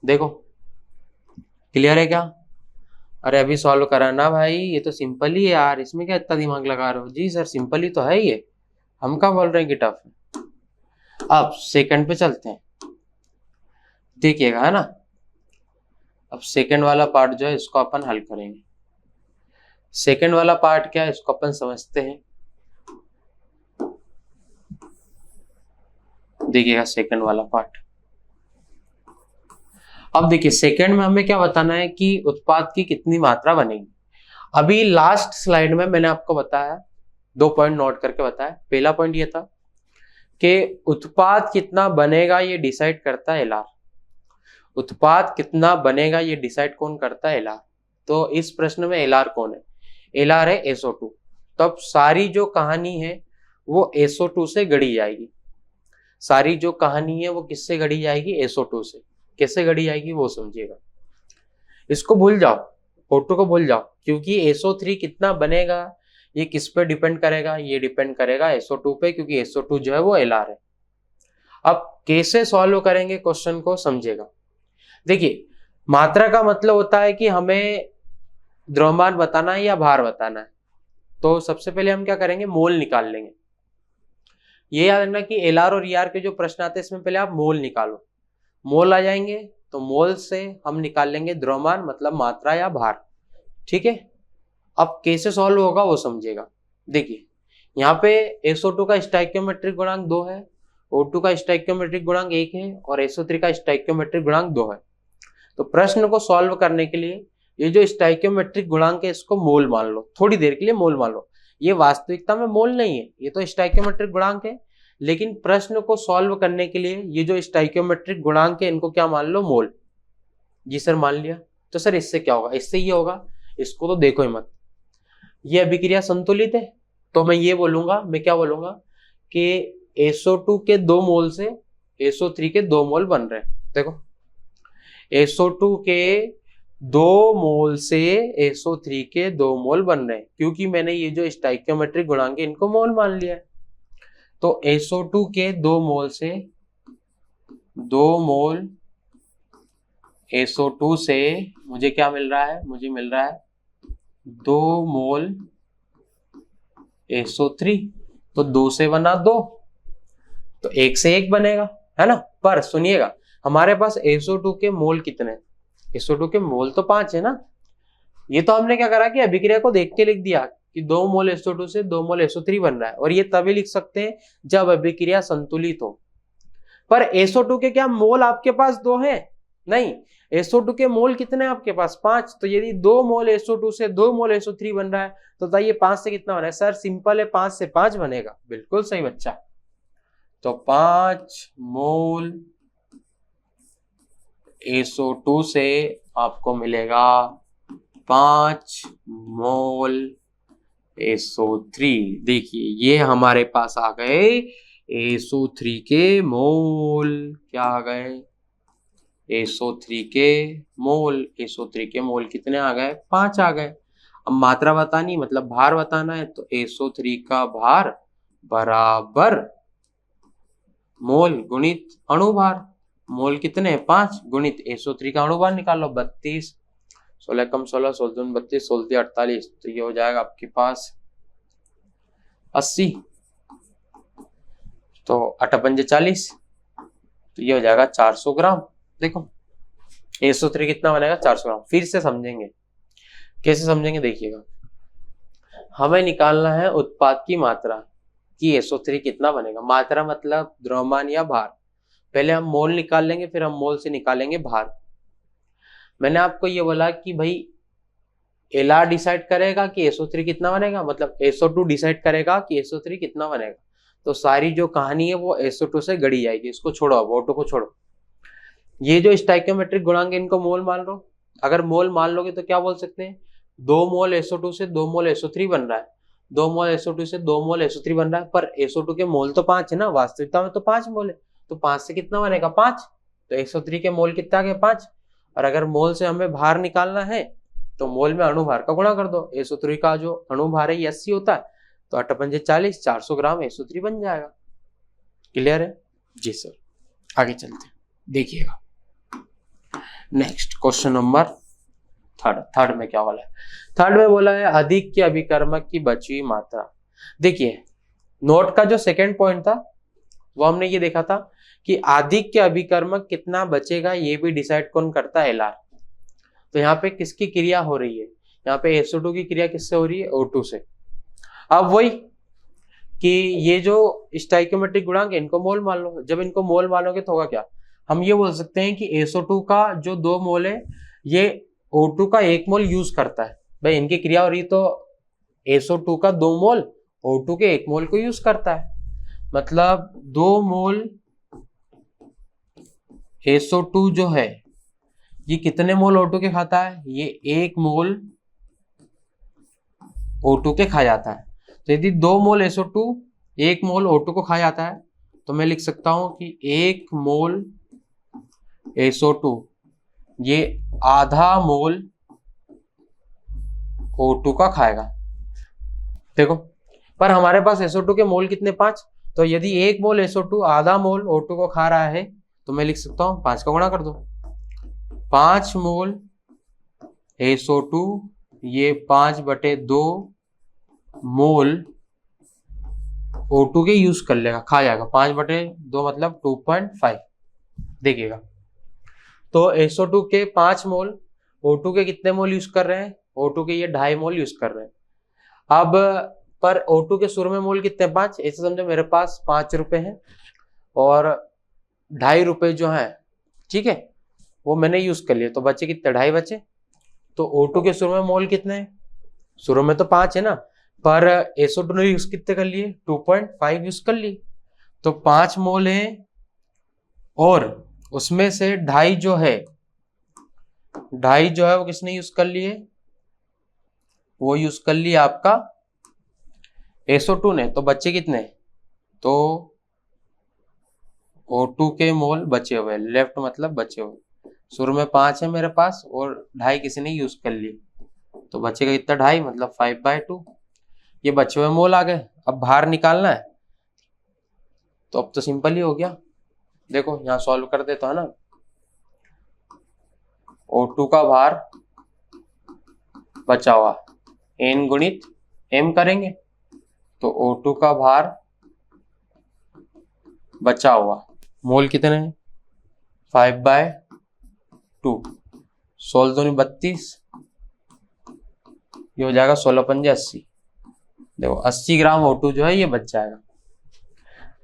देखो क्लियर है क्या? अरे अभी सॉल्व करा ना भाई, ये तो सिंपल ही है यार, इसमें क्या इतना दिमाग लगा रहे हो? जी सर सिंपल ही तो है ये, हम क्या बोल रहे हैं कि टफ है। अब सेकंड पे चलते हैं, देखिएगा, है ना। अब सेकंड वाला पार्ट जो है इसको अपन हल करेंगे। सेकंड वाला पार्ट क्या है इसको अपन समझते हैं। देखिएगा सेकंड वाला पार्ट। अब देखिए सेकंड में हमें क्या बताना है कि उत्पाद की कितनी मात्रा बनेगी। अभी लास्ट स्लाइड में मैंने आपको बताया, 2 पॉइंट नोट करके बताया। पहला पॉइंट ये था कि उत्पाद कितना बनेगा ये डिसाइड करता है LR। उत्पाद कितना बनेगा ये डिसाइड कौन करता है? LR। तो इस प्रश्न में LR कौन है? LR है SO2। तो अब सारी जो कहानी है वो SO2 से गढ़ी जाएगी। सारी जो कहानी है वो किससे गढ़ी जाएगी? SO2 से। कैसे गढ़ी जाएगी वो समझिएगा। इसको भूल जाओ, O2 को भूल जाओ, क्योंकि SO3 कितना बनेगा ये किस पे डिपेंड करेगा? ये डिपेंड करेगा SO2 पे, क्योंकि SO2 जो है वो LR है। अब कैसे सॉल्व करेंगे क्वेश्चन को समझेगा। देखिए मात्रा का मतलब होता है कि हमें द्रव्यमान बताना है या भार बताना है। तो सबसे पहले हम क्या करेंगे? मोल निकाल लेंगे। ये याद रखना कि LR और ER के जो प्रश्न आते हैं इसमें पहले आप मोल निकालो। मोल आ जाएंगे तो मोल से हम निकाल लेंगे द्रव्यमान, मतलब मात्रा या भार, ठीक है। अब कैसे सॉल्व होगा वो समझिएगा। देखिए यहाँ पे SO2 का स्टोइकियोमेट्रिक गुणांक 2 है, O2 का स्टोइकियोमेट्रिक गुणांक 1 है, और SO3 का स्टोइकियोमेट्रिक गुणांक 2 है। तो प्रश्न को सॉल्व करने के लिए ये जो स्टोइकियोमेट्रिक गुणांक है इसको मोल मान लो, थोड़ी देर के लिए मोल मान लो। ये वास्तविकता में मोल नहीं है, ये तो स्टोइकियोमेट्रिक गुणांक है, लेकिन प्रश्न को सॉल्व करने के लिए ये जो स्टोइकियोमेट्रिक गुणांक है इनको क्या मान लो? मोल। जी सर मान लिया। तो सर इससे क्या होगा, इससे ये होगा, इसको तो देखो ही मत, ये अभिक्रिया संतुलित है, तो मैं ये बोलूंगा, मैं क्या बोलूंगा कि SO2 के 2 मोल से SO3 के 2 मोल बन रहे हैं। देखो SO2 के 2 मोल से SO3 के 2 मोल बन रहे हैं, क्योंकि मैंने ये जो स्टोइकियोमेट्रिक गुणांक है इनको मोल मान लिया है। तो SO2 के 2 मोल से 2 मोल SO2 से मुझे क्या मिल रहा है, मुझे मिल रहा है 2 मोल SO3। तो 2 से बना 2, तो 1 से 1 बनेगा, है ना। पर सुनिएगा, हमारे पास SO2 के मोल कितने हैं, SO2 के मोल तो 5 है ना। ये तो हमने क्या करा कि अभिक्रिया को देख के लिख दिया कि 2 मोल SO2 से 2 मोल SO3 बन रहा है, और ये तभी लिख सकते हैं जब अभिक्रिया संतुलित हो। पर SO2 के क्या मोल आपके पास 2 हैं? नहीं, SO2 के मोल कितने हैं आपके पास? 5। तो यदि 2 मोल SO2 से 2 मोल SO3 बन रहा है, तो बताइए 5 से कितना बना है? सर सिंपल है, 5 से 5 बनेगा। बिल्कुल सही बच्चा। तो 5 मोल SO2 से आपको मिलेगा 5 मोल SO3। देखिए ये हमारे पास आ गए SO3 के मोल। क्या आ गए? SO3 के मोल। SO3 के मोल कितने आ गए? 5 आ गए। अब मात्रा बतानी, मतलब भार बताना है, तो SO3 का भार बराबर मोल गुणित अणुभार। मोल कितने हैं? 5 गुणित SO3 का अणुभार निकालो 32। 16 कम 16, 16 दूनी 32, 16 तीन 48, तो ये हो जाएगा आपके पास 80। तो 8 पंजे 40, तो ये हो जाएगा 400 ग्राम। देखो SO3 कितना बनेगा? 400 ग्राम। फिर से समझेंगे, कैसे समझेंगे देखिएगा। हमें निकालना है उत्पाद की मात्रा कि SO3 कितना बनेगा। मात्रा मतलब द्रव्यमान या भार। पहले हम मोल निकाल लेंगे, फिर हम मोल से निकालेंगे भार। मैंने आपको ये बोला कि भाई LR डिसाइड करेगा कि SO3 कितना बनेगा, मतलब SO2 डिसाइड करेगा कि SO3 कितना बनेगा। तो सारी जो कहानी है वो SO2 से गढ़ी जाएगी। इसको छोड़ो, अब ऑटो को छोड़ो। ये जो स्टोइकियोमेट्रिक गुणांक है इनको मोल मान लो। अगर मोल मान लोगे तो क्या बोल सकते हैं? 2 मोल SO2 से 2 मोल SO3 बन रहा है, 2 मोल SO2 से 2 मोल SO3 बन रहा है। पर SO2 के मोल तो 5 है ना, वास्तविकता में तो 5 मोल है। तो 5 से कितना बनेगा? 5। तो SO3 के मोल कितना आ गए? 5। और अगर मोल से हमें भार निकालना है तो मोल में अणुभार का गुणा कर दो। SO3 का जो अणुभार है ये 80 होता है, तो 8 पंजे 40, 400 ग्राम SO3 बन जाएगा। क्लियर है? जी सर। आगे चलते हैं, देखिएगा नेक्स्ट क्वेश्चन नंबर थर्ड में क्या बोला है? थर्ड में बोला है अधिक के अभिकर्मक की बची हुई मात्रा। देखिए नोट का जो सेकंड पॉइंट था वो हमने ये देखा था कि अधिक के अभिकर्मक कितना बचेगा ये भी डिसाइड कौन करता है? LR। तो यहाँ पे किसकी क्रिया हो रही है? यहाँ पे SO2 की क्रिया किससे हो रही है? O2 से। अब वही कि ये जो स्टोइकियोमेट्रिक गुणांक है इनको मोल मान लो। जब इनको मोल मानोगे तो होगा क्या? हम ये बोल सकते हैं कि SO2 का जो 2 मोल है ये O2 का 1 मोल यूज करता है। भाई इनकी क्रिया हो रही तो SO2 का 2 मोल O2 के 1 मोल को यूज करता है। मतलब 2 मोल SO2 जो है ये कितने मोल O2 के खाता है? ये 1 मोल O2 के खा जाता है। तो यदि 2 मोल SO2 1 मोल O2 को खा जाता है तो मैं लिख सकता हूं कि 1 मोल SO2 ये आधा मोल O2 का खाएगा। देखो पर हमारे पास SO2 के मोल कितने? 5। तो यदि 1 मोल SO2 आधा मोल O2 को खा रहा है तो मैं लिख सकता हूं 5 का गुणा कर दो। 5 मोल SO2 ये 5/2 मोल O2 के यूज कर लेगा, खा जाएगा। 5/2 मतलब 2.5। देखिएगा तो SO2 के 5 मोल O2 के कितने मोल यूज कर रहे हैं? O2 के ये 2.5 मोल यूज कर रहे हैं। अब पर O2 के शुरू में मोल कितने? 5। ऐसे समझो मेरे पास 5 रुपए हैं और 2.5 रुपए जो है, ठीक है, वो मैंने यूज कर लिया। तो बचे कितने? 2.5 बचे। तो O2 के शुरू में मोल कितने हैं? शुरू में तो 5 है ना, पर SO2 ने यूज कितने कर लिए? 2.5 यूज कर लिए। तो 5 मोल है और उसमें से 2.5 जो है ढाई जो है वो किसने यूज कर लिए, वो यूज कर लिया आपका SO2 ने। तो बच्चे कितने, तो O2 के मोल बचे हुए, लेफ्ट मतलब बचे हुए, शुरू में 5 है मेरे पास और ढाई किसी ने यूज कर लिए, तो बचेगा इतना ढाई, मतलब 5/2। ये बचे हुए मोल आ गए। अब बाहर निकालना है, तो अब तो सिंपल ही हो गया। देखो यहाँ सॉल्व कर देता है ना, O2 का भार बचा हुआ N गुणित M करेंगे, तो O2 का भार बचा हुआ मोल कितने हैं, 5/2, 16 दूनी 32, ये हो जाएगा 16×5 80। देखो 80 ग्राम O2 जो है ये बच जाएगा।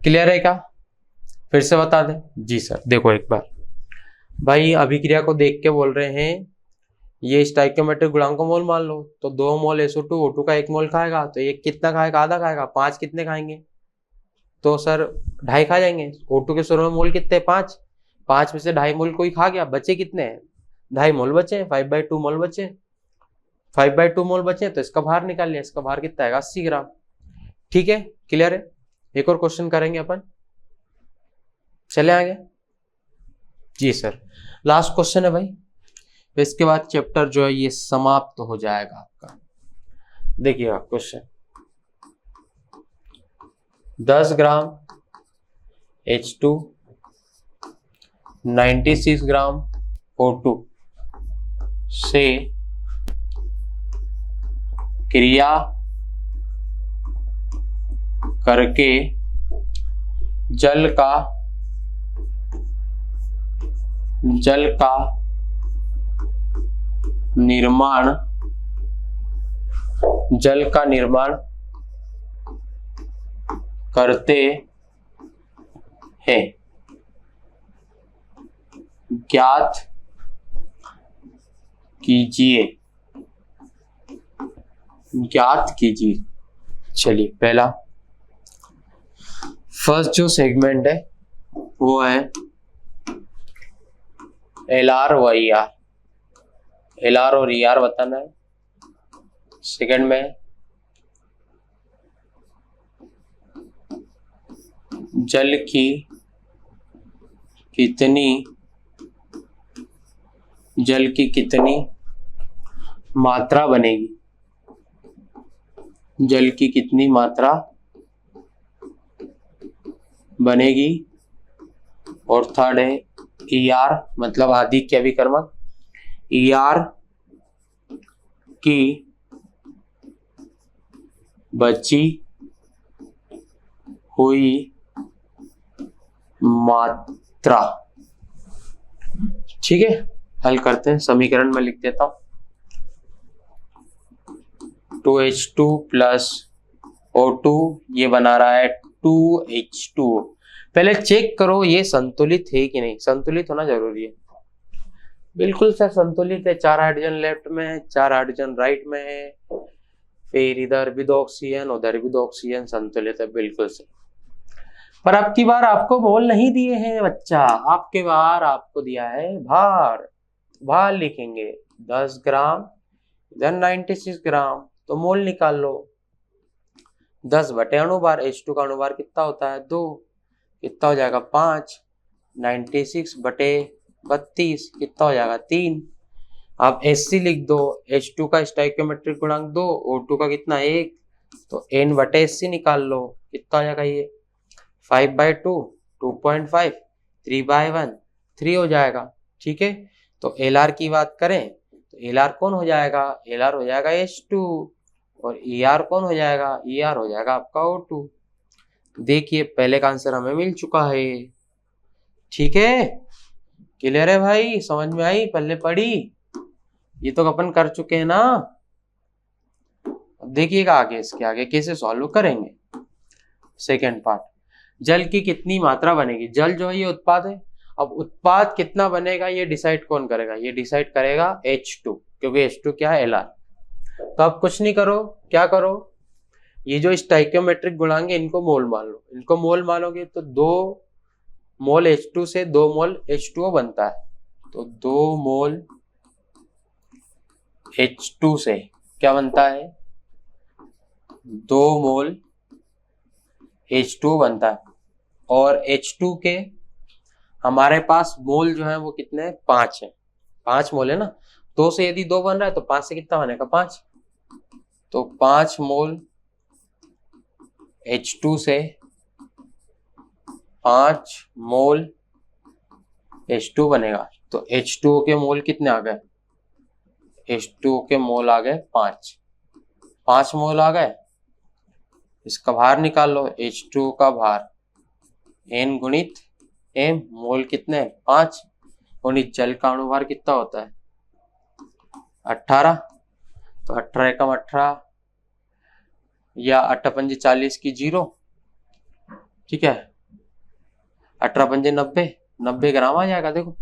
क्लियर है क्या, फिर से बता दें। जी सर, देखो एक बार भाई अभिक्रिया को देख के बोल रहे हैं ये स्टोइकियोमेट्रिक गुणांक को मोल मान लो, तो 2 मोल SO2, O2 का 1 मोल खाएगा, तो एक कितना खाएगा, आधा खाएगा। 5 कितने खाएंगे, तो सर 2.5 खा जाएंगे। O2 के शुरू में मोल कितने, 5, 5 में से 2.5 मोल कोई खा गया, बचे कितने हैं, 2.5 मोल बचे, 5/2 मोल बचे, 5/2 मोल बचे, तो इसका भार निकाल लिया। इसका भार कितना आएगा, 80 ग्राम। ठीक है, क्लियर है। एक और क्वेश्चन करेंगे अपन, चले आगे। जी सर, लास्ट क्वेश्चन है भाई, तो इसके बाद चैप्टर जो है ये समाप्त हो जाएगा आपका। देखिएगा क्वेश्चन, 10 ग्राम H2, 96 ग्राम O2 से क्रिया करके जल का निर्माण करते हैं। ज्ञात कीजिए। चलिए, पहला फर्स्ट जो सेगमेंट है वो है LR व ER, LR और ER बताना है। सेकंड में जल की कितनी मात्रा बनेगी, जल की कितनी मात्रा बनेगी। और थर्ड है ER मतलब आदिक्य अभिकर्मक, ER की बची हुई मात्रा। ठीक है, हल करते हैं। समीकरण में लिख देता हूं, 2H2 प्लस O2 ये बना रहा है 2H2। पहले चेक करो ये संतुलित है कि नहीं, संतुलित होना जरूरी है। बिल्कुल सर संतुलित है, 4 हाइड्रोजन लेफ्ट में है, 4 हाइड्रोजन राइट में है, फिर इधर भी 2 ऑक्सीजन, उधर भी 2 ऑक्सीजन, संतुलित है बिल्कुल सर। पर अब की बार आपको मोल नहीं दिए हैं बच्चा, आपके बार आपको दिया है भार। भार लिखेंगे 10 ग्राम, इधर 96 ग्राम, तो मोल निकाल लो। 10 बटे अणुभार, H2 का अणुभार कितना होता है, 2, कितना हो जाएगा 5, 96 बटे 32 कितना हो जाएगा 3। आप SC लिख दो, H2 का स्टोइकियोमेट्रिक गुणांक 2, O2 का कितना 1, तो N बटे SC निकाल लो, कितना हो जाएगा ये 5/2, 2.5, 3/1, 3 हो जाएगा। ठीक है, तो LR की बात करें तो LR कौन हो जाएगा, LR हो जाएगा H2, और ER कौन हो जाएगा, ER हो जाएगा आपका O2। देखिए पहले का आंसर हमें मिल चुका है। ठीक है, क्लियर है भाई, समझ में आई, पहले पढ़ी, ये तो अपन कर चुके हैं ना। अब देखिएगा आगे, इसके आगे कैसे सॉल्व करेंगे। सेकेंड पार्ट, जल की कितनी मात्रा बनेगी। जल जो है ये उत्पाद है, अब उत्पाद कितना बनेगा ये डिसाइड कौन करेगा, ये डिसाइड करेगा H2, क्योंकि H2 क्या है, LR। तो आप कुछ नहीं करो, क्या करो, ये जो स्टोइकियोमेट्रिक गुणांक है इनको मोल मान लो। इनको मोल मानोगे तो 2 मोल H2 से 2 मोल H2O बनता है, तो 2 मोल H2 से क्या बनता है, 2 मोल H2 बनता है। और H2 के हमारे पास मोल जो है वो कितने हैं, 5 है, 5 मोल है ना। 2 से यदि 2 बन रहा है तो 5 से कितना बनेगा, 5। तो 5 मोल H2 से 5 मोल H2 बनेगा। तो H2O के मोल कितने आ गए, H2O के मोल आ गए 5 मोल आ गए। इसका भार निकाल लो, H2O का भार N गुणित M, मोल कितने 5 गुणित जल का अणुभार कितना होता है 18। तो 18 एकम 18 या 8 पंजे 40 की 0, ठीक है, 18 पंजे 90, 90 ग्राम आ जाएगा। देखो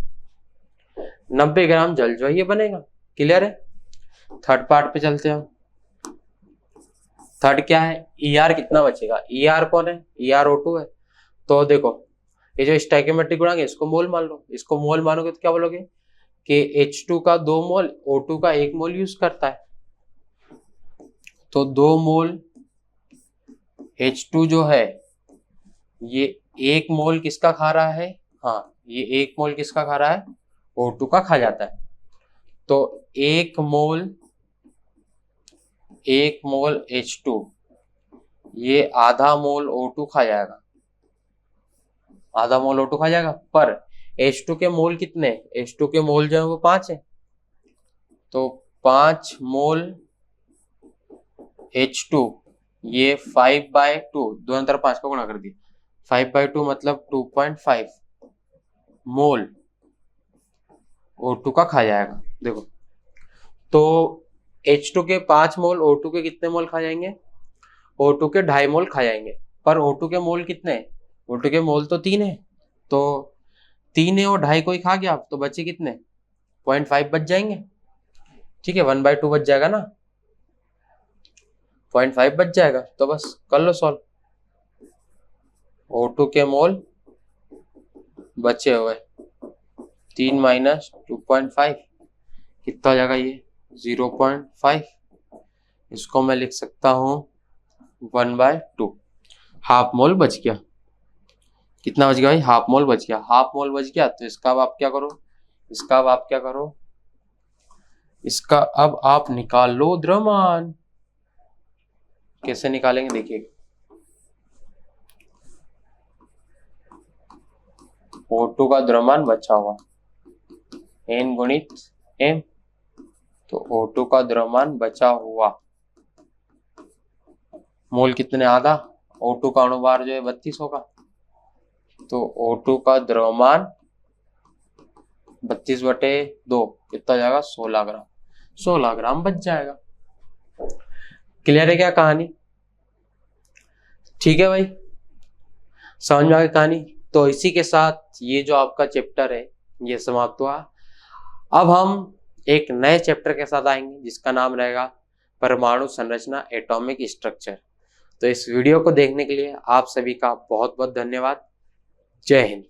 90 ग्राम जल जो है ये बनेगा। क्लियर है। थर्ड पार्ट पे चलते हैं। थर्ड क्या है, ER कितना बचेगा, ER कौन है, ER O2 है। तो देखो ये जो स्टोइकियोमेट्रिक गुणांक है इसको मोल मान लो, इसको मोल मानोगे तो क्या बोलोगे कि H2 का 2 मोल O2 का 1 मोल यूज करता है। तो 2 मोल H2 जो है ये 1 मोल किसका खा रहा है, हाँ ये 1 मोल किसका खा रहा है, O2 का खा जाता है। तो 1 मोल H2 ये आधा मोल O2 खा जाएगा, आधा मोल O2 खा जाएगा। पर H2 के मोल कितने, H2 के मोल जो है वो 5 है। तो 5 मोल H2 ये 5/2, 2 अंतर 5 का गुणा कर दिया, 5/2 मतलब 2.5 मोल O2 का खा जाएगा। देखो तो H2 के 5 मोल O2 के कितने मोल खा जाएंगे, O2 के 2.5 मोल खा जाएंगे। पर O2 के मोल कितने हैं, O2 के मोल तो 3 है। तो 3 है और 2.5 को ही खा गया, तो बचे कितने 0.5 बच जाएंगे, ठीक है, 1/2 बच जाएगा ना, 0.5 बच जाएगा। तो बस कर लो सॉल्व। O2 के मोल बचे हुए 3 माइनस 2.5 कितना हो जाएगा ये 0.5। इसको मैं लिख सकता हूं 1/2, हाफ मोल बच गया। कितना बच गया भाई, हाफ मोल बच गया। हाफ मोल बच गया तो इसका अब आप क्या करो, इसका अब आप क्या करो, इसका अब आप निकाल लो द्रव्यमान। कैसे निकालेंगे देखिए, O2 का द्रव्यमान बचा हुआ N गुणित M, तो O2 का द्रव्यमान बचा हुआ मोल कितने, आधा। O2 का अणुभार जो है 32 होगा। तो O2 का द्रव्यमान 32/2 कितना जाएगा 16 ग्राम, 16 ग्राम बच जाएगा। क्लियर है क्या कहानी, ठीक है भाई, समझ में आ गई कहानी। तो इसी के साथ ये जो आपका चैप्टर है ये समाप्त हुआ। अब हम एक नए चैप्टर के साथ आएंगे जिसका नाम रहेगा परमाणु संरचना, एटॉमिक स्ट्रक्चर। तो इस वीडियो को देखने के लिए आप सभी का बहुत बहुत धन्यवाद। जय हिंद।